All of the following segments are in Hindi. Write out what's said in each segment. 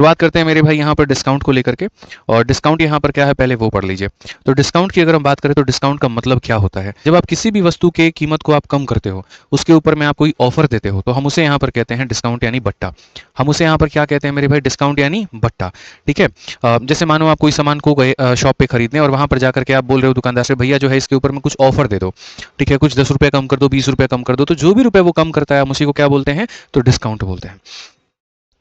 शुरुआत करते हैं मेरे भाई यहाँ पर डिस्काउंट को लेकर के। और डिस्काउंट यहाँ पर क्या है पहले वो पढ़ लीजिए। तो डिस्काउंट की अगर हम बात करें तो डिस्काउंट का मतलब क्या होता है, जब आप किसी भी वस्तु के कीमत को आप कम करते हो, उसके ऊपर में आप कोई ऑफर देते हो, तो हम उसे यहाँ पर कहते हैं डिस्काउंट यानी बट्टा। हम उसे यहाँ पर क्या कहते हैं मेरे भाई, डिस्काउंट यानी बट्टा। ठीक है। जैसे मानो आप कोई सामान को गए शॉप पे खरीदने और वहां पर जाकर के आप बोल रहे हो दुकानदार से, भैया जो है इसके ऊपर में कुछ ऑफर दे दो। ठीक है, कुछ 10 रुपये कम कर दो, 20 रुपये कम कर दो, तो जो भी रुपए वो कम करता है हम उसी को क्या बोलते हैं, तो डिस्काउंट बोलते हैं।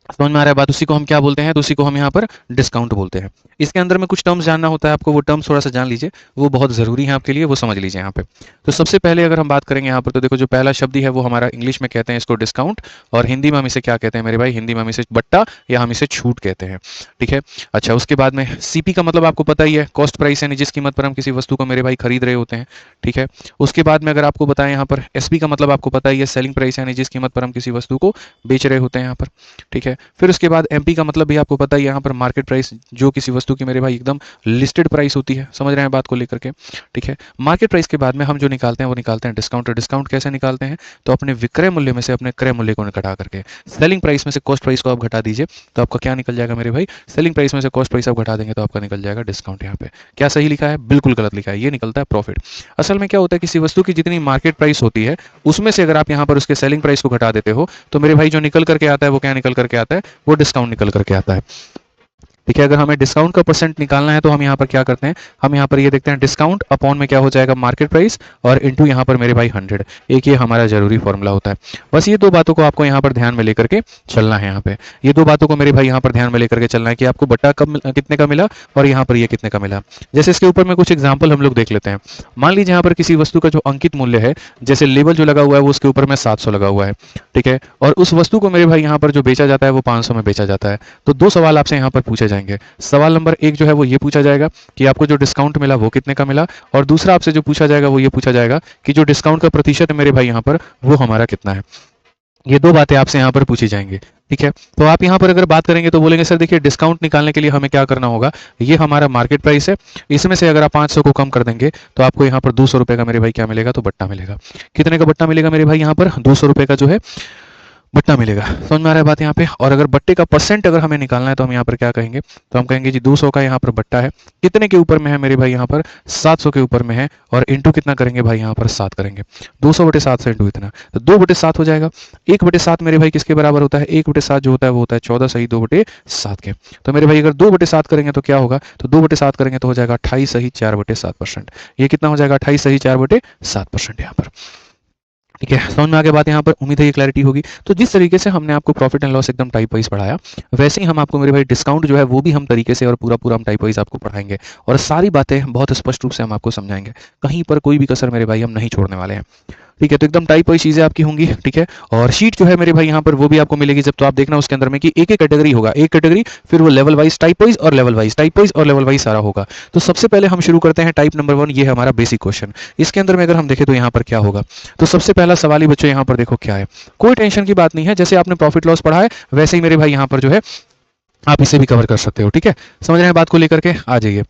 समझ में आ रहा है बात, उसी को हम क्या बोलते हैं, तो उसी को हम यहाँ पर डिस्काउंट बोलते हैं। इसके अंदर में कुछ टर्म्स जानना होता है आपको, वो टर्म्स थोड़ा सा जान लीजिए, वो बहुत ज़रूरी है आपके लिए, वो समझ लीजिए यहाँ पे। तो सबसे पहले अगर हम बात करेंगे यहाँ पर, तो देखो जो पहला शब्द ही है वो हमारा इंग्लिश में कहते हैं इसको डिस्काउंट, और हिंदी में हम इसे क्या कहते हैं मेरे भाई, हिंदी में हम इसे बट्टा या हम इसे छूट कहते हैं। ठीक है। अच्छा, उसके बाद में सीपी का मतलब आपको पता ही है, कॉस्ट प्राइस, यानी जिस कीमत पर हम किसी वस्तु को मेरे भाई खरीद रहे होते हैं। ठीक है। उसके बाद में अगर आपको बताएं यहाँ पर एसपी का मतलब आपको पता ही है, सेलिंग प्राइस, यानी जिस कीमत पर हम किसी वस्तु को बेच रहे होते हैं यहाँ पर। ठीक है। फिर उसके बाद एमपी का मतलब भी आपको पता ही है, यहाँ पर मार्केट प्राइस, जो किसी वस्तु की मेरे भाई एकदम लिस्टेड प्राइस होती है। समझ रहे हैं बात को लेकर के। ठीक है। मार्केट प्राइस के बाद में हम जो निकालते हैं वो निकालते हैं डिस्काउंट। डिस्काउंट कैसे निकालते हैं, तो अपने विक्रय मूल्य में से अपने क्रय मूल्य को घटा करके, सेलिंग प्राइस में से कॉस्ट प्राइस को आप घटा दीजिए, तो आपका क्या निकल जाएगा मेरे भाई, सेलिंग प्राइस में से कॉस्ट प्राइस आप घटा देंगे तो आपका निकल जाएगा डिस्काउंट। यहाँ पे क्या सही लिखा है, बिल्कुल गलत लिखा है, ये निकलता है प्रॉफिट। असल में क्या होता है, किसी वस्तु की जितनी मार्केट प्राइस होती है उसमें से अगर आप यहाँ पर उसके सेलिंग प्राइस को घटा देते हो, तो मेरे भाई जो निकल करके आता है वो क्या निकल करके आता है, वो डिस्काउंट निकल करके आता है। ठीक है। अगर हमें डिस्काउंट का परसेंट निकालना है तो हम यहाँ पर क्या करते हैं, हम यहाँ पर ये देखते हैं डिस्काउंट अपॉन में क्या हो जाएगा, मार्केट प्राइस, और इनटू यहाँ पर मेरे भाई 100। एक ये हमारा जरूरी फॉर्मूला होता है। बस ये दो बातों को आपको यहाँ पर ध्यान में लेकर के चलना है। यहाँ पे ये दो बातों को मेरे भाई यहाँ पर ध्यान में लेकर के चलना है कि आपको बट्टा कितने का मिला और यहाँ पर ये कितने का मिला। जैसे इसके ऊपर में कुछ एग्जाम्पल हम लोग देख लेते हैं। मान लीजिए यहाँ पर किसी वस्तु का जो अंकित मूल्य है, जैसे लेबल जो लगा हुआ है वो उसके ऊपर में 700 लगा हुआ है। ठीक है। और उस वस्तु को मेरे भाई यहाँ पर जो बेचा जाता है वो 500 में बेचा जाता है। तो दो सवाल आपसे यहाँ पर पूछे जाएंगे। सवाल नंबर एक जो है वो ये पूछा जाएगा कि आपको जो डिस्काउंट मिला वो कितने का मिला, और दूसरा आपसे जो पूछा जाएगा वो ये पूछा जाएगा कि जो डिस्काउंट का प्रतिशत है मेरे भाई यहाँ पर वो हमारा कितना है। ये दो बातें आपसे यहाँ पर पूछी जाएंगी। ठीक है। तो आप यहाँ पर अगर बात करेंगे तो बोलेंगे सर देखिए डिस्काउंट निकालने के लिए हमें क्या करना होगा, ये हमारा मार्केट प्राइस है, इसमें से अगर आप 500 को कम कर देंगे तो आपको यहाँ पर 200 रुपये का मेरे भाई क्या मिलेगा, तो बट्टा मिलेगा। कितने का बट्टा मिलेगा मेरे भाई, यहाँ पर 200 रुपये का जो है बट्टा मिलेगा। समझ में आ रहा है बात यहाँ पे। और अगर बट्टे का परसेंट अगर हमें निकालना है तो हम यहाँ पर क्या कहेंगे, तो हम कहेंगे जी 200 का यहाँ पर बट्टा है, कितने के ऊपर में है मेरे भाई, यहाँ पर 700 के ऊपर में है, और इंटू कितना करेंगे भाई, यहाँ पर 7 करेंगे। 200/7 से इंटू इतना, तो 2/7 हो जाएगा। 1/7 मेरे भाई किसके बराबर होता है, 1/7 जो होता है वो होता है 14 सही 2/7 के। तो मेरे भाई अगर 2/7 करेंगे तो क्या होगा, तो 2/7 करेंगे तो हो जाएगा 28 सही 4/7%। ये कितना हो जाएगा, 28 सही 4/7% यहाँ पर। ठीक है। समझ में आ गया बात यहाँ पर, उम्मीद है ये क्लैरिटी होगी। तो जिस तरीके से हमने आपको प्रॉफिट एंड लॉस एकदम टाइप वाइज पढ़ाया, वैसे ही हम आपको मेरे भाई डिस्काउंट जो है वो भी हम तरीके से और पूरा पूरा हम टाइप वाइज आपको पढ़ाएंगे, और सारी बातें बहुत स्पष्ट रूप से हम आपको समझाएंगे। कहीं पर कोई भी कसर मेरे भाई हम नहीं छोड़ने वाले हैं। ठीक है। तो एकदम टाइप वाइज चीजें आपकी होंगी। ठीक है। और शीट जो है मेरे भाई यहाँ पर वो भी आपको मिलेगी जब, तो आप देखना उसके अंदर में कि एक एक कैटेगरी होगा, एक कैटेगरी, फिर वो लेवल वाइज टाइप वाइज और लेवल वाइज, टाइप वाइज और लेवल वाइज सारा होगा। तो सबसे पहले हम शुरू करते हैं टाइप नंबर 1, ये है हमारा बेसिक क्वेश्चन। इसके अंदर में अगर हम देखें तो यहाँ पर क्या होगा, तो सबसे पहला सवाल ही बच्चों यहाँ पर देखो क्या है, कोई टेंशन की बात नहीं है, जैसे आपने प्रॉफिट लॉस पढ़ा है वैसे ही मेरे भाई यहाँ पर जो है आप इसे भी कवर कर सकते हो। ठीक है। समझ रहे हैं बात को लेकर के, आ जाइए।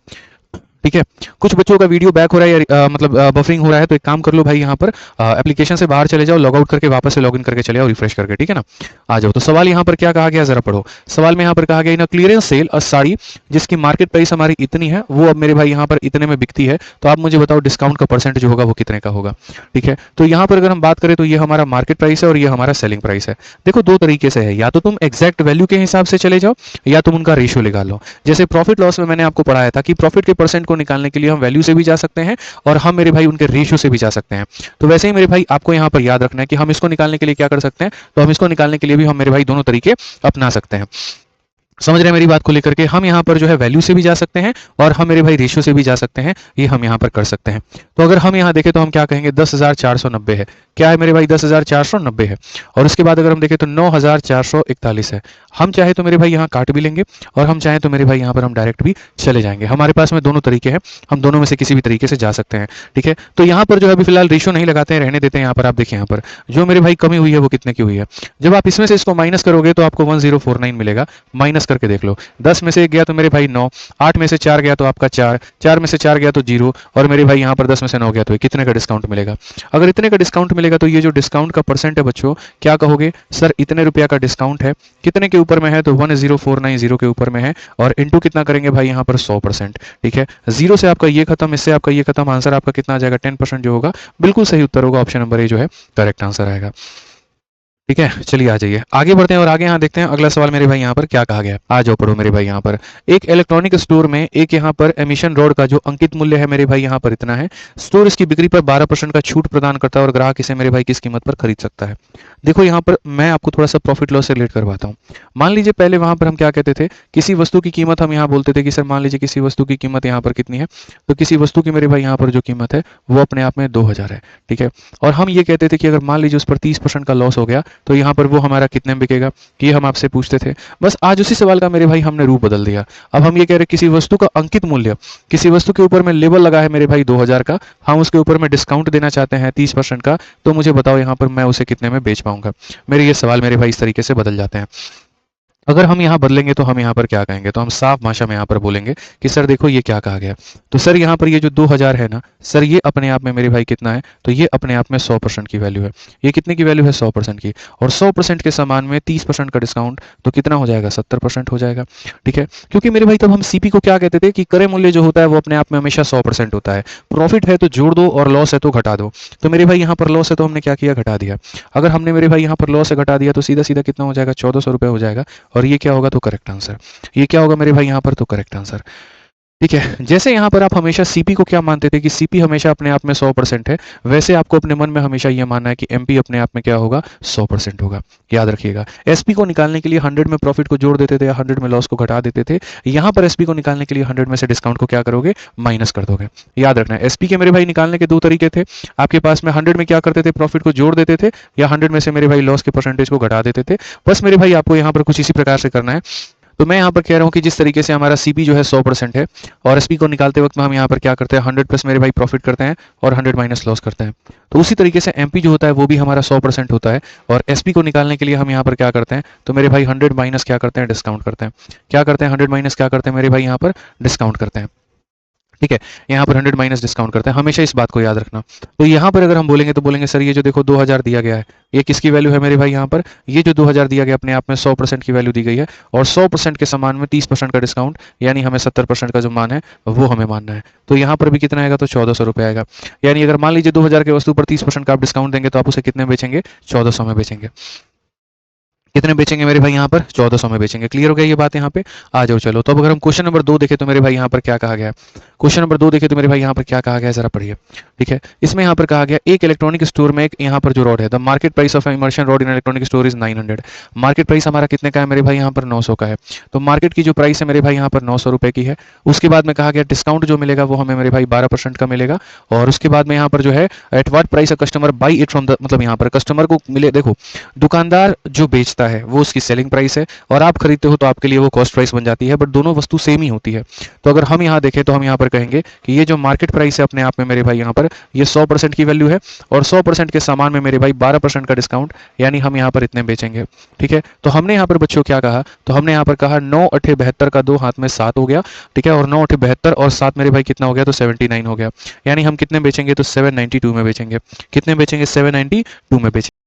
ठीक है। कुछ बच्चों का वीडियो बैक हो रहा है या मतलब बफरिंग हो रहा है, तो एक काम कर लो भाई, यहाँ पर एप्लीकेशन से बाहर चले जाओ, लॉग आउट करके वापस से लॉगिन करके चले आओ, रिफ्रेश करके। ठीक है ना। आ जाओ। तो सवाल यहाँ पर क्या कहा गया, जरा पढ़ो। सवाल में यहाँ पर कहा गया इन क्लियरेंस सेल अ साड़ी जिसकी मार्केट प्राइस हमारी इतनी है, वो अब मेरे भाई यहाँ पर इतने में बिकती है, तो आप मुझे बताओ डिस्काउंट का परसेंट जो होगा वो कितने का होगा। ठीक है। तो यहाँ पर अगर हम बात करें तो ये हमारा मार्केट प्राइस है और ये हमारा सेलिंग प्राइस है। देखो दो तरीके से है, या तो तुम एग्जैक्ट वैल्यू के हिसाब से चले जाओ या तुम उनका रेशियो निकाल लो। जैसे प्रॉफिट लॉस में मैंने आपको पढ़ाया था कि प्रॉफिट के परसेंट को निकालने के लिए हम वैल्यू से भी जा सकते हैं और हम मेरे भाई उनके रेशियो से भी जा सकते हैं। तो वैसे ही मेरे भाई आपको यहाँ पर याद रखना है कि हम इसको निकालने के लिए क्या कर सकते हैं, तो हम इसको निकालने के लिए भी हम मेरे भाई दोनों तरीके अपना सकते हैं। समझ रहे हैं मेरी बात को लेकर के, हम यहाँ पर जो है वैल्यू से भी जा सकते हैं और हम मेरे भाई रेशियो से भी जा सकते हैं, ये हम यहाँ पर कर सकते हैं। तो अगर हम यहाँ देखें तो हम क्या कहेंगे, 10,490 है। क्या है मेरे भाई, 10,490 है। और उसके बाद अगर हम देखें तो 9,441 है। हम चाहे तो मेरे भाई यहाँ काट भी लेंगे और हम चाहे तो मेरे भाई यहाँ पर हम डायरेक्ट भी चले जाएंगे। हमारे पास में दोनों तरीके हैं, हम दोनों में से किसी भी तरीके से जा सकते हैं। ठीक है। तो यहाँ पर जो है अभी फिलहाल रेशियो नहीं लगाते हैं, रहने देते हैं। यहाँ पर आप देखिए, यहाँ पर जो मेरे भाई कमी हुई है वो कितने की हुई है। जब आप इसमें से इसको माइनस करोगे तो आपको 1049 मिलेगा, माइनस करके देख लो। 10 में से 1 गया तो मेरे भाई 9, 8 में से 4 गया तो आपका 4, 4 में से 4 गया तो 0, और मेरे भाई यहाँ पर 10 में से 9 गया तो कितने का डिस्काउंट मिलेगा? अगर इतने का डिस्काउंट मिलेगा तो ये जो डिस्काउंट का परसेंट है बच्चों, क्या कहोगे? सर इतने रुपया का डिस्काउंट है, कितने के ऊपर में है? तो 10490 के ऊपर में है, और इंटू कितना करेंगे भाई यहाँ पर? 100%। ठीक है, जीरो से आपका ये खत्म, इससे आपका ये खत्म, आंसर आपका कितना आ जाएगा? 10% जो होगा, बिल्कुल सही उत्तर होगा, ऑप्शन नंबर ए जो है करेक्ट आंसर आएगा। ठीक है, चलिए आ जाइए आगे बढ़ते हैं और आगे यहाँ देखते हैं अगला सवाल मेरे भाई यहाँ पर क्या कहा गया है। आ जाओ पढ़ो मेरे भाई यहाँ पर। एक इलेक्ट्रॉनिक स्टोर में एक यहाँ पर एमिशन रॉड का जो अंकित मूल्य है मेरे भाई यहाँ पर इतना है। स्टोर इसकी बिक्री पर 12% का छूट प्रदान करता है और ग्राहक इसे मेरे भाई किस कीमत पर खरीद सकता है? देखो यहाँ पर मैं आपको थोड़ा सा प्रॉफिट लॉस से रिलेट करवाता हूँ। मान लीजिए पहले वहां पर हम क्या कहते थे, किसी वस्तु की कीमत हम यहाँ बोलते थे कि सर मान लीजिए किसी वस्तु की कीमत यहाँ पर कितनी है, तो किसी वस्तु की मेरे भाई यहाँ पर जो कीमत है वो अपने आप में 2000 है। ठीक है, और हम ये कहते थे कि अगर मान लीजिए उस पर 30% का लॉस हो गया तो यहाँ पर वो हमारा कितने में बिकेगा, ये हम आपसे पूछते थे। बस आज उसी सवाल का मेरे भाई हमने रूप बदल दिया। अब हम ये कह रहे हैं किसी वस्तु का अंकित मूल्य, किसी वस्तु के ऊपर में लेबल लगा है मेरे भाई 2000 का, हम उसके ऊपर में डिस्काउंट देना चाहते हैं 30% का, तो मुझे बताओ यहाँ पर मैं उसे कितने में बेच पाऊंगा? मेरे ये सवाल मेरे भाई इस तरीके से बदल जाते हैं। अगर हम यहाँ बदलेंगे तो हम यहाँ पर क्या कहेंगे, तो हम साफ भाषा में यहाँ पर बोलेंगे कि सर देखो ये क्या कहा गया। तो सर यहाँ पर ये जो 2000 है ना सर, ये अपने आप में मेरे भाई कितना है, तो ये अपने आप में 100% की वैल्यू है। ये कितने की वैल्यू है? 100% की। और 100% के समान में 30% का डिस्काउंट, तो कितना हो जाएगा? 70% हो जाएगा। ठीक है, क्योंकि मेरे भाई तब हम सीपी को क्या कहते थे कि क्रय मूल्य जो होता है वो अपने आप में हमेशा 100% होता है। प्रॉफिट है तो जोड़ दो और लॉस है तो घटा दो। तो मेरे भाई यहाँ पर लॉस है तो हमने क्या किया? घटा दिया। अगर हमने मेरे भाई यहाँ पर लॉस है घटा दिया तो सीधा सीधा कितना हो जाएगा? 1400 रुपये हो जाएगा। और ये क्या होगा? तो करेक्ट आंसर। ये क्या होगा मेरे भाई यहाँ पर? तो करेक्ट आंसर। ठीक है, जैसे यहाँ पर आप हमेशा सीपी को क्या मानते थे कि सीपी हमेशा अपने आप में 100% है, वैसे आपको अपने मन में हमेशा ये मानना है कि एमपी अपने आप में क्या होगा? 100% होगा। याद रखिएगा, एसपी को निकालने के लिए 100 में प्रॉफिट को जोड़ देते थे या 100 में लॉस को घटा देते थे। यहाँ पर एसपी को निकालने के लिए 100 में से डिस्काउंट को क्या करोगे? माइनस कर दोगे। याद रखना है, एसपी के मेरे भाई निकालने के दो तरीके थे आपके पास में। 100 में क्या करते थे? प्रॉफिट को जोड़ देते थे, या 100 में से मेरे भाई लॉस के परसेंटेज को घटा देते थे। बस मेरे भाई आपको यहाँ पर कुछ इसी प्रकार से करना है। तो मैं यहाँ पर कह रहा हूँ कि जिस तरीके से हमारा सीपी जो है 100% है, और एसपी को निकालते वक्त में हम यहाँ पर क्या करते हैं? 100 प्लस मेरे भाई प्रॉफिट करते हैं और 100 माइनस लॉस करते हैं। तो उसी तरीके से एमपी जो होता है वो भी हमारा 100% होता है, और एसपी को निकालने के लिए हम यहाँ पर क्या करते हैं? तो मेरे भाई 100 माइनस क्या करते हैं? डिस्काउंट करते हैं। क्या करते हैं? 100 माइनस क्या करते हैं मेरे भाई यहाँ पर? डिस्काउंट करते हैं। ठीक है, यहाँ पर 100 माइनस डिस्काउंट करते हैं, हमेशा इस बात को याद रखना। तो यहाँ पर अगर हम बोलेंगे तो बोलेंगे सर ये जो देखो 2000 दिया गया है, ये किसकी वैल्यू है मेरे भाई यहाँ पर? ये जो 2000 दिया गया अपने आप में 100% की वैल्यू दी गई है, और 100% के समान में 30% का डिस्काउंट, यानी हमें 70% का जो मान है वो हमें मानना है। तो यहाँ पर भी कितना आएगा? तो 1400 रुपये आएगा। यानी अगर मान लीजिए 2000 के वस्तु पर 30% का आप डिस्काउंट देंगे तो आप उसे कितने में बेचेंगे? 1400 में बेचेंगे। कितने बेचेंगे मेरे भाई यहाँ पर? 1400 में बेचेंगे। क्लियर हो गया ये बात यहाँ पे? आ जाओ चलो। तो अब अगर हम क्वेश्चन नंबर 2 देखें तो मेरे भाई यहाँ पर क्या कहा गया है? क्वेश्चन नंबर 2 देखें तो मेरे भाई यहाँ पर क्या कहा गया है, जरा पढ़िए। ठीक है, इसमें यहाँ पर कहा गया एक इलेक्ट्रॉनिक स्टोर में एक यहाँ पर जो रॉड है, the market price of immersion rod in electronic store is 900। Market price हमारा कितने का है मेरे भाई यहाँ पर? 900 का है। तो मार्केट की जो प्राइस है मेरे भाई यहाँ पर 900 रुपये की है। उसके बाद में कहा गया डिस्काउंट जो मिलेगा वो हमें मेरे भाई 12% का मिलेगा। और उसके बाद में यहाँ पर जो है at what price a customer by it from the, मतलब यहाँ पर कस्टमर को मिले, देखो दुकानदार जो बेचता है वो उसकी सेलिंग प्राइस है, और आप खरीदते हो तो आपके लिए वो कॉस्ट प्राइस बन जाती है, बट दोनों वस्तु सेम ही होती है। तो अगर हम यहाँ देखें तो हम यहाँ पर कहेंगे कि ये जो मार्केट प्राइस है अपने आप में मेरे भाई यहाँ पर ये 100% की वैल्यू है, और 100% के सामान में मेरे भाई 12% का डिस्काउंट, यानी हम यहाँ पर इतने बेचेंगे। ठीक है, तो हमने यहाँ पर बच्चों क्या कहा? तो हमने यहाँ पर कहा 9 अठे 72 का 2 हाथ में 7 हो गया। ठीक है, और 9 अठे 72 और 7 मेरे भाई कितना हो गया? तो 79 हो गया। यानी हम कितने बेचेंगे? तो 792 में बेचेंगे। कितने बेचेंगे? 792 में बेचेंगे।